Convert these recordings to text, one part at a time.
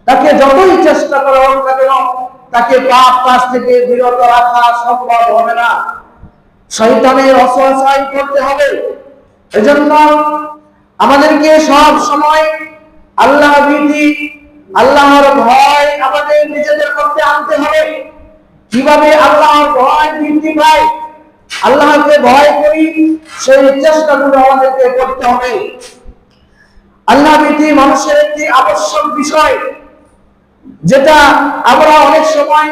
তাকে যতই চেষ্টা করা হোক না কেন তাকে পাপ কাজ থেকে বিরত রাখা সম্ভব হবে না, শয়তানের অসহায় করতে হবে। এজন্য আমাদেরকে সব সময় আল্লাহ ভীতি, আল্লাহর ভয় আমাদের নিজেদের মধ্যে আনতে হবে। কিভাবে আল্লাহর ভয় বৃদ্ধি পায়, আল্লাহকে ভয় করি, সেই চেষ্টাগুলো আমাদেরকে করতে হবে। আল্লাহ ভীতি মানুষের একটি আবশ্যক বিষয়, যেটা আমরা অনেক সময়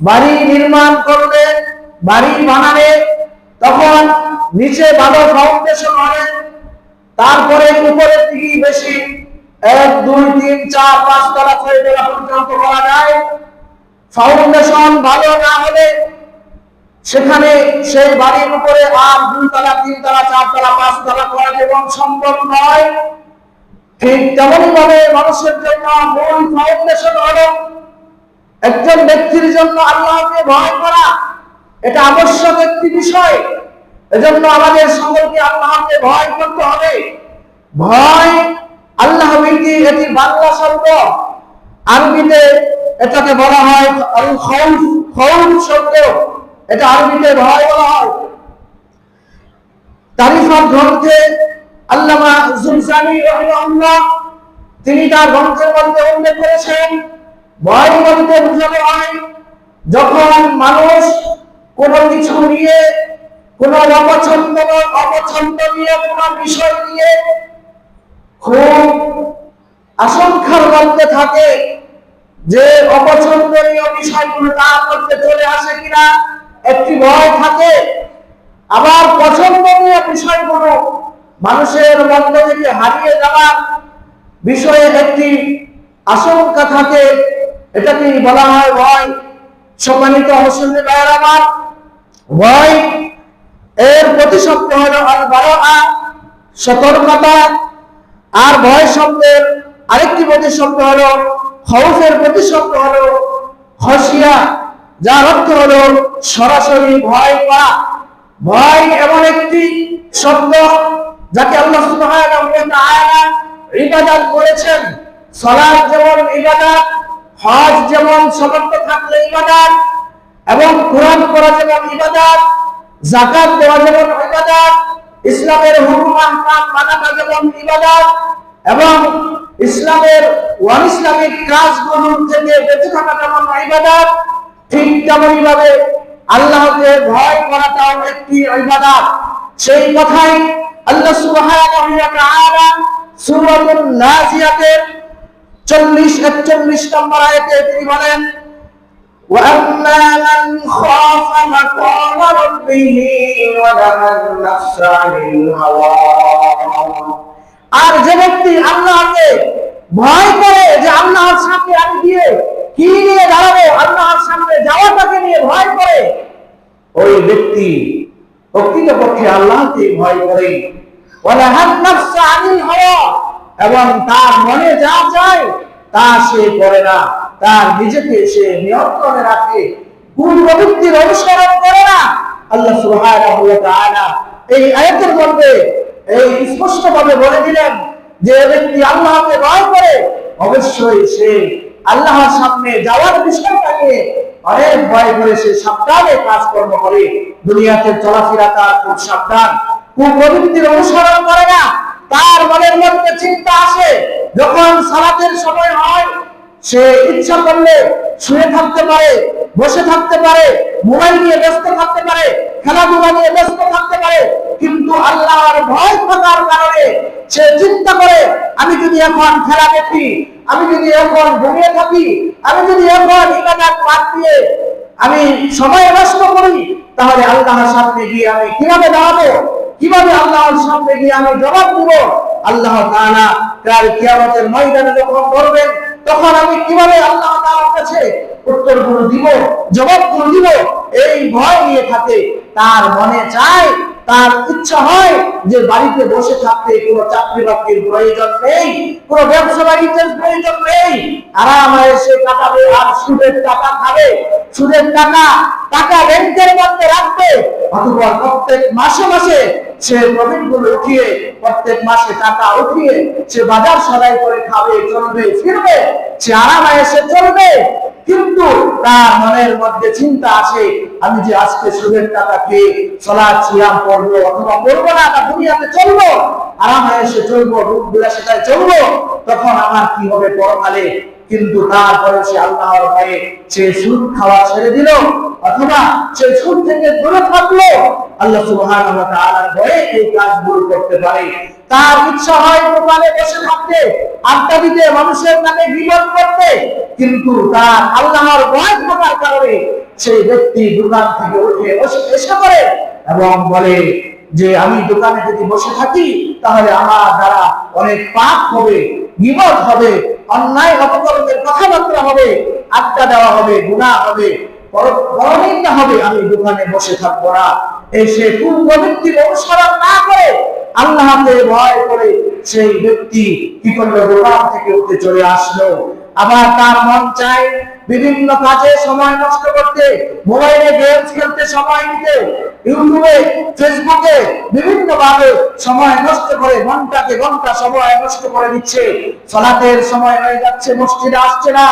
বাড়ি নির্মাণ করলে, বাড়ি বানালে তখন নিচে ভালো ফাউন্ডেশন হবে, তারপরে উপরের দিকে বেশি 1 2 3 4 5 তলা 6 তলা পর্যন্ত করা যায়। ফাউন্ডেশন ভালো না হলে সেখানে সেই বাড়ির উপরে আর 2 তলা 3 তলা 4 তলা 5 তলা করা যেমন সম্ভব নয়, ঠিক তেমনি ভাবে মানুষের জন্য মূল ফাউন্ডেশন হলো একজন ব্যক্তির জন্য আল্লাহকে ভয় করা। এটা আবশ্যক একটি বিষয়। এজন্য আমাদের সকলকে আল্লাহকে ভয় করতে হবে। ভয়, আল্লাহ ভীতি, এটি বাংলা শব্দ, আরবিতে এটাকে বলা হয় আল খাউফ, খাউফ শব্দ, এটা আরবিতে ভয় বলা হয়। তারিফাত গ্রন্থে আল্লামা জুলজানি রাহিমাহুল্লাহ তিনি তার গ্রন্থের মধ্যে উল্লেখ করেছেন, ভয় বলতে বোঝানো হয় যখন মানুষ কোনো কিছু নিয়ে, কোনো অপছন্দনীয় কোনো বিষয় নিয়ে খুব আশঙ্কার মধ্যে থাকে যে অপছন্দনীয় বিষয়গুলো তার মধ্যে চলে আসে কিনা একটি ভয় থাকে। আবার পছন্দনীয় বিষয়গুলো মানুষের মধ্যে থেকে হারিয়ে যাওয়ার বিষয়ে একটি আশঙ্কা থাকে, এটাকে বলা হয় ভয়। সম্মানিত মুসলিম ভাইয়েরা আমার, ভয় এর প্রতিশব্দ হলো আল বারাআ, সতর্কতা। আর ভয় শব্দের আরেকটি প্রতিশব্দ হলো খাউফের প্রতিশব্দ হলো খশিয়া, যার অর্থ হলো সরাসরি ভয় করা। ভয় এমন একটি শব্দ যাকে আল্লাহ সুবহানাহু ওয়া তাআলা ইবাদত করেছেন। সালাত যেমন ইবাদত, হজ যেমন সমর্থ থাকলে ইবাদত, এবং কোরআন পড়া যেমন ইবাদত, যাকাত দেওয়া যেমন ইবাদত, ইসলামের হুকুম আহকাম মানাটা যেমন ইবাদত, এবং ইসলামের ইসলামিক কাজগুলো থেকে বেঁচে থাকা যেমন ইবাদত, ঠিক তেমনি ভাবে আল্লাহকে ভয় করাটাও একটি ইবাদত। সেই কথাই আল্লাহ সুবহানাহু ওয়া তাআলা সূরাতুন নাজিয়াতের 40-41 নম্বর আয়াতে তিনি বলেন, وَأَمَّا مَنْ خَافَ مَقَامَ رَبِّهِ وَنَهَى النَّفْسَ عَنِ الْهَوَى। আর যে ব্যক্তি আল্লাহকে ভয় করে যে আল্লাহর সামনে আমি গিয়ে কি নিয়ে দাঁড়াবো, আল্লাহর সামনে যাওয়াটাকে নিয়ে ভয় করে, ওই ব্যক্তি প্রকৃতপক্ষে আল্লাহকে ভয় করে। وَنَهَى النَّفْسَ عَنِ الْهَوَى, এবং তার মনে যা চায় তা সে করে না, তার নিজেকে সে নিয়ন্ত্রণে রাখে, কোন প্রবৃত্তির অনুসরণ করে না। আল্লাহ সুবহানাহু ওয়া তাআলা এই আয়াতের মধ্যে এই স্পষ্টভাবে বলে দিলেন যে ব্যক্তি আল্লাহকে ভয় করে অবশ্যই সে আল্লাহর সামনে যাওয়ার বিষয়টাকে অনেক ভয় করে, সে সাবধানে কাজকর্ম করে, দুনিয়াতে চলাফেরা তার খুব সাবধান, কোন প্রবৃত্তির অনুসরণ করে না। তার মনের মধ্যে চিন্তা আসে যখন সালাতের সময় হয়, সে ইচ্ছা করলে শুয়ে থাকতে পারে, বসে থাকতে পারে, মোবাইল নিয়ে ব্যস্ত থাকতে পারে, খেলাধুলা নিয়ে ব্যস্ত থাকতে পারে, কিন্তু আল্লাহর ভয় থাকার কারণে সে চিন্তা করে আমি যদি এখন খেলা দেখি, আমি যদি এখন ঘুমিয়ে থাকি, আমি যদি এখন ইবাদত বাদ দিয়ে আমি সময় নষ্ট করি, তাহলে আল্লাহর সামনে গিয়ে আমি কিভাবে দাঁড়াবো, কিভাবে আল্লাহর সামনে গিয়ে আমি জবাব দেব। আল্লাহ তাআলা কাল কিয়ামতের ময়দানে যখন বলবেন, তখন আমি কিভাবে আল্লাহ তাআলার কাছে উত্তরগুলো দিব, জবাবগুলো দিব, এই ভয় নিয়ে থাকে। তার মনে চায়, তার ইচ্ছা হয় যে বাড়িতে বসে থাকতে, কোনো চাকরি বাকরির প্রয়োজন নেই, কোনো ব্যবসা বাণিজ্যের প্রয়োজন নেই, আরামে সে কাটাবে আর সুদের টাকা খাবে, সুদের টাকা ব্যাংকের মধ্যে রাখবে, অথবা প্রত্যেক মাসে মাসে সে প্রফিট গুলো উঠিয়ে প্রত্যেক মাসে টাকা উঠিয়ে সে বাজার সদাই করে খাবে, চলবে, ফিরবে, সে আরামায়েশে চলবে। কিন্তু তার মনের মধ্যে চিন্তা আসে, আমি যে আজকে সুদের টাকা খেয়ে সালাত সিয়াম করবো অথবা করবো না, তা দুনিয়াতে চলবো, আরামায়েশে চলবো, রূপ বিলাসিতায় চলবো, তখন আমার কি হবে পরকালে। কিন্তু তারপরে সে আল্লাহর ভয়ে সে সুদ খাওয়া ছেড়ে দিল অথবা সে সুদ থেকে দূরে থাকলো। আল্লাহ সুবহানাহু ওয়া তাআলার ভয়ে এই কাজগুলো করতে পারে। তার ইচ্ছা হয় দোকানে বসে থাকতে, আড্ডা দিতে, মানুষের নামে গীবত করতে, কিন্তু তার আল্লাহর ভয় থাকার কারণে সেই ব্যক্তি দোকান থেকে উঠে এসে করে এবং বলে যে আমি দোকানে যদি বসে থাকি তাহলে আমার দ্বারা অনেক পাপ হবে, গীবত হবে, অন্যায় অপকর্মের কথাবার্তা হবে, আড্ডা দেওয়া হবে, গুনাহ হবে, পরনিন্দা হবে, আমি দোকানে বসে থাকবো না। এসে কোন ব্যক্তির অনুসরণ না করে আল্লাহকে ভয় করে সেই ব্যক্তি কি করলো, দোকান থেকে উঠে চলে আসলো। আবার তার মন চায় বিভিন্ন কাজে সময় নষ্ট করতে, মোবাইলে গেমস খেলতে সময় দিতে, ইউটিউবে, ফেসবুকে বিভিন্ন ভাবে সময় নষ্ট করে ঘন্টাকে ঘন্টা সময় নষ্ট করে দিচ্ছে। সালাতের সময় হয়ে যাচ্ছে, মসজিদে আসছে না,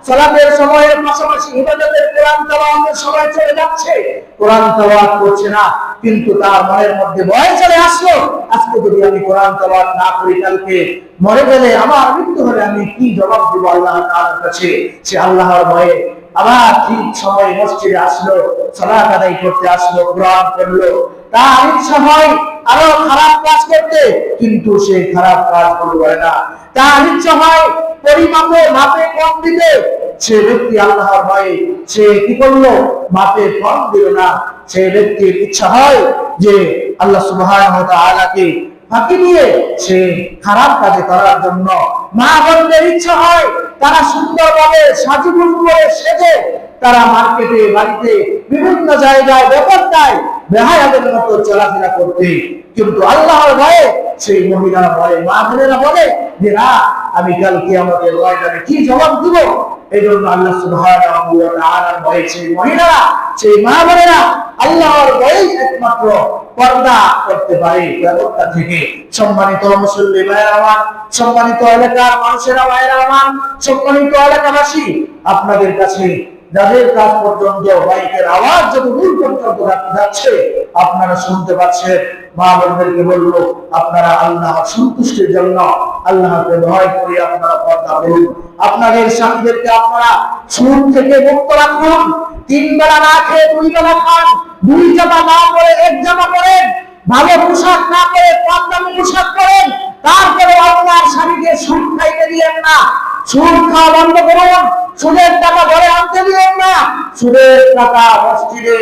সালাতের সময়ের পাশাপাশি ইবাদতের কোরআন তেলাওয়াতের সময় চলে যাচ্ছে, কোরআন তেলাওয়াত করছে না। কিন্তু তার মনের মধ্যে ভয় চলে আসলো, আজকে যদি আমি কোরআন তেলাওয়াত না করি, কালকে মরে গেলে, আমার মৃত্যু হলে আমি কি জবাব দেব আল্লাহ তাআলার কাছে। সে আল্লাহর ভয়ে আবার ঠিক সময় মসজিদে আসলো, সালাত আদায় করতে আসলো, কোরআন পড়লো। তার ইচ্ছা হয় আরো খারাপ কাজ করতে, কিন্তু সে খারাপ কাজ করে না। তার ইচ্ছা হয় পরিমাপে মাপে কম দিতে, সে ব্যক্তি আল্লাহর ভয়ে সে কি করলো, মাপে কম দিল না। সে ব্যক্তির ইচ্ছা হয় যে আল্লাহ সুবহানাহু ওয়া তাআলাকে ফাঁকি দিয়ে সে খারাপ কাজে করার জন্য। মা বোনদের ইচ্ছা হয় তারা সুন্দরভাবে সাজুগুজু করে সেজে তারা মার্কেটে, বাড়িতে, বিভিন্ন জায়গায় বেপরদায় বেহায়াদের মতো চলাফেরা করতে, কিন্তু আল্লাহর ভয়ে সেই মহিলারা বলে, মা বোনেরা বলে যে না, আমি কাল কিয়ামতের ময়দানে কি জবাব দিব। এই জন্য আল্লাহ সুবহানাহু ওয়া তাআলার ভয়ে সেই মহিলারা, সেই মা বোনেরা আল্লাহর ভয়েই একমাত্র পর্দা করতে পারে ব্যবস্থা থেকে। সম্মানিত মুসল্লি ভাইরা আমার, সম্মানিত এলাকার মানুষেরা, ভাইরা আমার, সম্মানিত এলাকাবাসী, আপনাদের কাছে যাদের কাজ পর্যন্ত বাইকের আওয়াজ যত দূর পর্যন্ত যাচ্ছে আপনারা শুনতে পাচ্ছেন, মা বোনদেরকে বলবো, আপনারা আল্লাহর সন্তুষ্টির জন্য আল্লাহকে ভয় করে আপনারা পর্দা করুন। আপনাদের স্বামীদেরকে আপনারা সুদ থেকে মুক্ত রাখুন। 3 বেলা না খেয়ে 2 বেলা খান, 2 জামা না পরে 1 জামা পরেন, ভালো পোশাক না পরে কম দামি পোশাক পরেন। তারপরে আপনার স্বামীকে সুদ খাইতে দিয়েন না, সুদ খাওয়া বন্ধ করুন। সুদের টাকা ঘরে আনতে দিবেন না, সুদের টাকা মসজিদে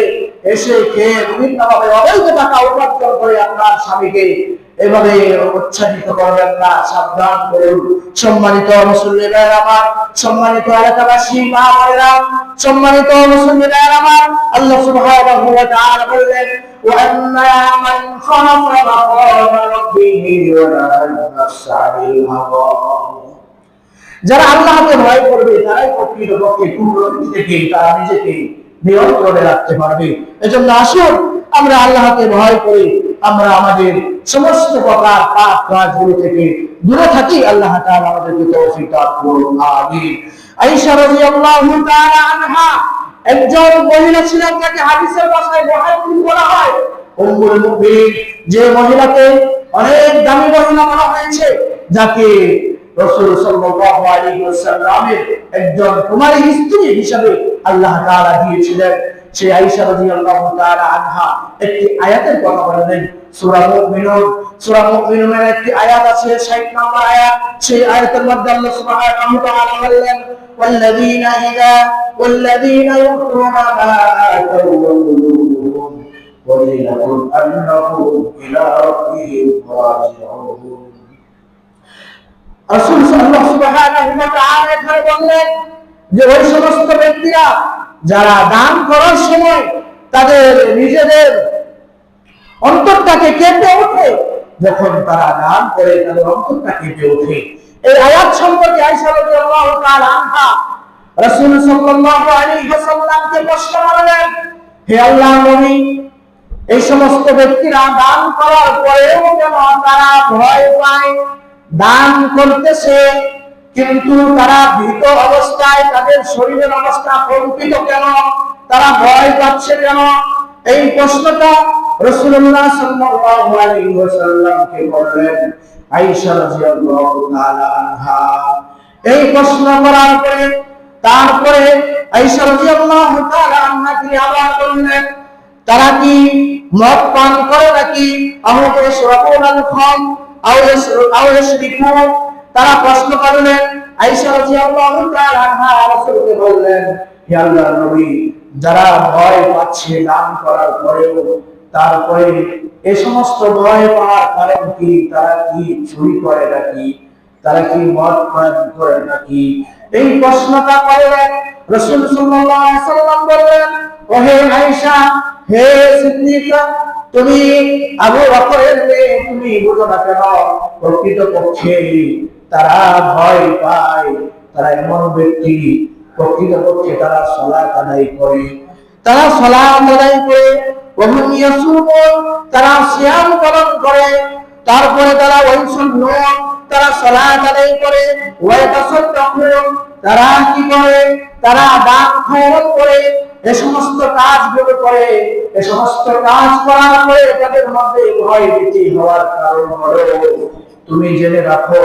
এসে খেয়ে বিভিন্নভাবে অবৈধ টাকা উপার্জন করে আপনার স্বামীকে এভাবে উৎসাহিত করবেন না, সাবধান করুন। সম্মানিত মুসল্লি ভাইরা আমার, সম্মানিত এলাকাবাসী, মা বোনেরা, সম্মানিত মুসল্লি ভাইরা আমার, আল্লাহ সুবহানাহু ওয়া তাআলা বললেন, ওয়া আন্না মান খাফা মাকামা রাব্বিহি ওয়া নাহা আন-নাফসা আনিল হাওয়া। যারা আল্লাহকে ভয় করবে তারাই প্রকৃতপক্ষে কুপ্রবৃত্তি থেকে তারা নিজেকে নিয়ন্ত্রণে রাখতে পারবে। এজন্য আসুন আমরা আল্লাহকে ভয় করি, আমরা আমাদের সমস্ত প্রকার পাপ কাজগুলো থেকে দূরে থাকি। আল্লাহ তাআলা আমাদেরকে তৌফিক দান করুন, আমিন। আয়েশা রাদিয়াল্লাহু তাআলা আনহা একজন মহিলা ছিলেন, যাকে হাদিসের ভাষায় মুহাদ্দিস বলা হয়, উম্মুল মুমিনিন। যে মহিলাকে অনেক দামি মহিলা বলা হয়েছে, যাকে রাসূল সাল্লাল্লাহু আলাইহি ওয়াসাল্লামের একজন কুমারী স্ত্রী হিসেবে আল্লাহ তাআলা দিয়েছিলেন। সেই আয়েশা রাদিয়াল্লাহু তাআলা আনহা একটি আয়াতের কথা বলেন, সূরা মুমিনুন। সূরা মুমিনুনের একটি আয়াত আছে, 60 নম্বর আয়াত। সেই আয়াতের মধ্যে আল্লাহ সুবহানাহু ওয়া তাআলা বললেন, ওয়াল্লাযীনা ইউতুনা মা আতাউ ওয়া লিয়াকুন আন্নাহুম ইলা রাব্বিহিম রাজিউন। রাসূল সাল্লাল্লাহু সুবহানাহু ওয়া তাআলা এখানে বললেন যে ওই সমস্ত ব্যক্তিরা যারা দান করার সময় তাদের নিজেদের অন্তরটাকে কেঁপে ওঠে, যখন তারা দান করে তাদের অন্তরটা কেঁপে ওঠে। এই আয়াত সম্পর্কে আয়েশা রাদিয়াল্লাহু তাআলা আনহা রাসূল সাল্লাল্লাহু আলাইহি ওয়াসাল্লামকে প্রশ্ন করলেন, হে আল্লাহর নবী, এই সমস্ত ব্যক্তিরা দান করার পরেও কেন তারা ভয় পায়? দান করতেছে কিন্তু তারা ভীত অবস্থায়, তাদের শরীরের অবস্থা কম্পিত কেন? তারা ভয় পাচ্ছে কেন? এই প্রশ্নটা রাসূলুল্লাহ সাল্লাল্লাহু আলাইহি ওয়াসাল্লামকে করলেন আয়েশা রাদিয়াল্লাহু তাআলা আনহা। এই প্রশ্ন করার পরে তারপরে আয়েশা রাদিয়াল্লাহু তাআলা আনহাকে আবার বললেন, তারা কি মদ পান করে নাকি? তারা প্রশ্ন করলেন। আয়েশা রাদিয়াল্লাহু তাআলা আনহা রাসূলকে বললেন, হে আল্লাহর নবী, যারা ভয় পাচ্ছে দান করার পরেও, তারপরে এই সমস্ত ভয় পাওয়ার কারণ কি? তারা কি চুরি করে নাকি? তারা কি মদ পান করে নাকি? এই প্রশ্নটা করলেন। রাসূল সাল্লাল্লাহু আলাইহি ওয়াসাল্লাম বললেন, ও হে আয়েশা, হে সিদ্দিকা, তুমি আবু বকরের মেয়ে, তুমি বুঝো না কেন? প্রকৃতপক্ষে তারা ভয় পায়, তারা এমন ব্যক্তি, প্রকৃতপক্ষে তারা সালাত আদায় করে, তারা সালাত আদায় করে, ওহুম ইয়াসুমুন, তারা সিয়াম পালন করে, তারপরে তারা ঐশ্বর্য, তারা সালাত আদায় করে, ওয়া তাসাদ্দাকুন, তারা কি করে? তারা দান খয়রাত করে, এই সমস্ত কাজগুলো করে। এই সমস্ত কাজ করার পরে তাদের মধ্যে ভয় ভীতি হওয়ার কারণ হলো, তুমি জেনে রাখো,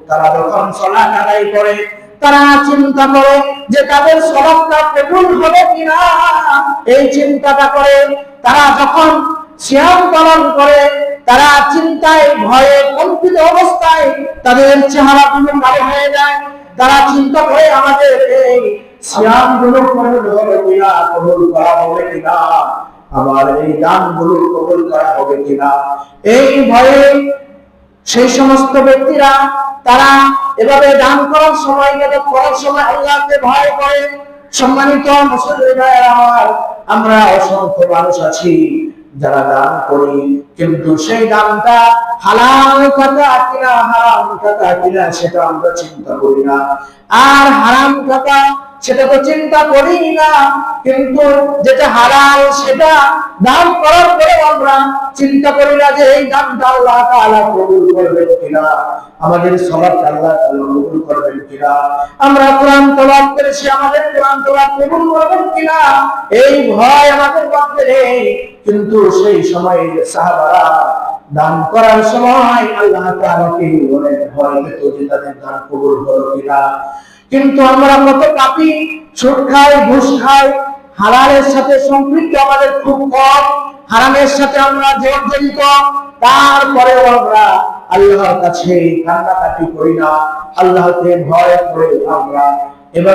তারা যখন সালাত আদায় করে তারা চিন্তা করে যে তাদের সালাতটা কবুল হবে কিনা, এই চিন্তাটা করে। তারা যখন সিয়াম পালন করে তারা চিন্তায় ভয়ে কম্পিত অবস্থায় তাদের চেহারাগুলো কালো হয়ে যায়। তারা চিন্তা করে আমাদের এই সিয়াম গুলো কবুল হবে কিনা, কবুল করা হবে কিনা, আমার এই দান গুলো কবুল করা হবে কিনা। এই ভয়ে সেই সমস্ত ব্যক্তিরা তারা এভাবে দান করার সময়, করার সময় আল্লাহকে ভয় করে। সম্মানিত মুসলিম ভাইরা আমার, আমরা অসংখ্য মানুষ আছি যারা দান করি, কিন্তু সেই দানটা হালাল টাকা কিনা হারাম টাকা কিনা সেটা আমরা চিন্তা করি না। আর হারাম টাকা সেটা তো চিন্তা করি না, কিন্তু যেটা হালাল সেটা দান করার পরে আমরা চিন্তা করি না যে এই দানটা আল্লাহ তাআলা কবুল করবেন কিনা, আমাদের সালাত আল্লাহ তাআলা কবুল করবেন কিনা, আমরা কোরআন তেলাওয়াত করেছি আমাদের কোরআন তেলাওয়াত কবুল করবেন কিনা, এই ভয় আমাদের মধ্যে নেই। কিন্তু সেই সময় সাহাবারা দান করার সময় আল্লাহ তাআলাকে অনেক ভয় পেত যে তাদের দান কবুল হলো কিনা। কিন্তু আমরা কত পাপী, সুদ খাই, ঘুষ খাই, হালালের সাথে সম্পৃক্ত আমাদের খুব কম, হারামের সাথে আমরা জড়িত, তারপরেও আমরা আল্লাহর কাছে কান্নাকাটি করি না, আল্লাহকে ভয় করে আমরা এবার